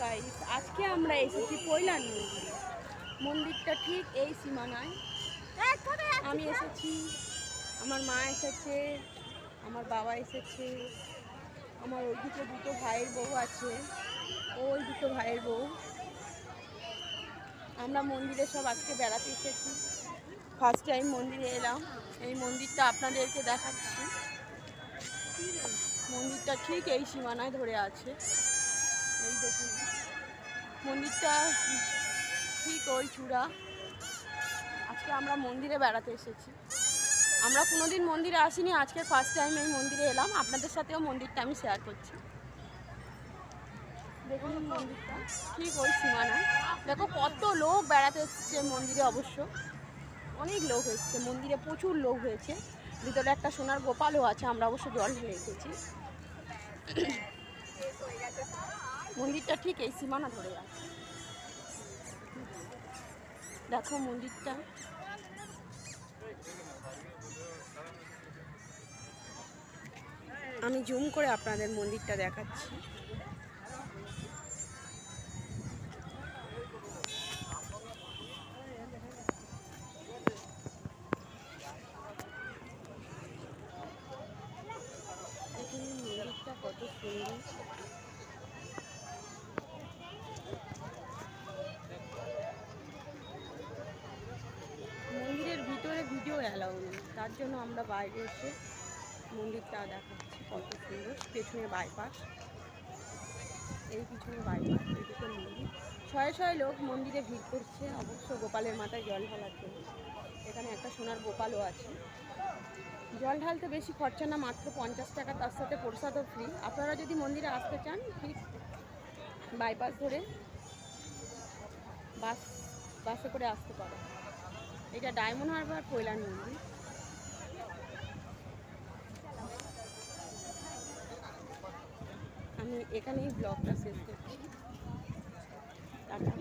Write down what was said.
Guys, আজকে আমরা এসেছি পৈলান মন্দিরে। মন্দিরটা ঠিক এই সীমানায়। আমি এসেছি, আমার মা এসেছে, আমার বাবা এসেছে, আমার ওইদিকে দুটো ভাইয়ের বউ আছে, ওই দুটো ভাইয়ের বউ। আমরা মন্দিরে সব আজকে বেড়াতে এসেছি। ফার্স্ট টাইম মন্দিরে এলাম। এই মন্দিরটা আপনাদেরকে দেখাচ্ছি। মন্দিরটা ঠিক এই সীমানায় ধরে আছে। এই দেখুন, মন্দিরটা ঠিক ওই চূড়া। আজকে আমরা মন্দিরে বেড়াতে এসেছি। আমরা কোনোদিন মন্দিরে আসিনি, আজকে ফার্স্ট টাইম এই মন্দিরে এলাম। আপনাদের সাথেও মন্দিরটা আমি শেয়ার করছি। দেখুন মন্দিরটা ঠিক ওই সীমানায়। দেখো কত লোক বেড়াতে এসছে মন্দিরে, অবশ্য অনেক লোক এসছে মন্দিরে, প্রচুর লোক হয়েছে। ভিতরে একটা সোনার গোপালও আছে, আমরা অবশ্য জল ঢেলে এসেছি। মন্দিরটা ঠিক এই সীমানা ধরে আছে। দেখো মন্দিরটা। আমি জুম করে আপনাদের মন্দিরটা দেখাচ্ছি। দেখুন মন্দিরটা কত সুন্দর। মন্দিরের ভিতরে ভিডিও অ্যালাউ নেই, তার জন্য আমরা বাইরে এসে মন্দিরটা দেখাচ্ছি। কত সুন্দর। পেছনে বাইপাস, এই পিছনে বাইপাস, এদিকে মন্দির। শয়ে শয়ে লোক মন্দিরে ভিড় করছে, অবশ্য গোপালের মাথায় জল ঢালার জন্য। এখানে একটা সোনার গোপালও আছে। জল ঢালতে বেশি খরচা না, মাত্র 50 টাকা, তার সাথে প্রসাদও ফ্রি। আপনারা যদি মন্দিরে আসতে চান, ঠিক বাইপাস ধরে বাসে করে আসতে পারেন। এটা ডায়মন্ড হারবার পৈলান মন্দির। আমি এখানেই ব্লগটা শেষ করছি। টাটা।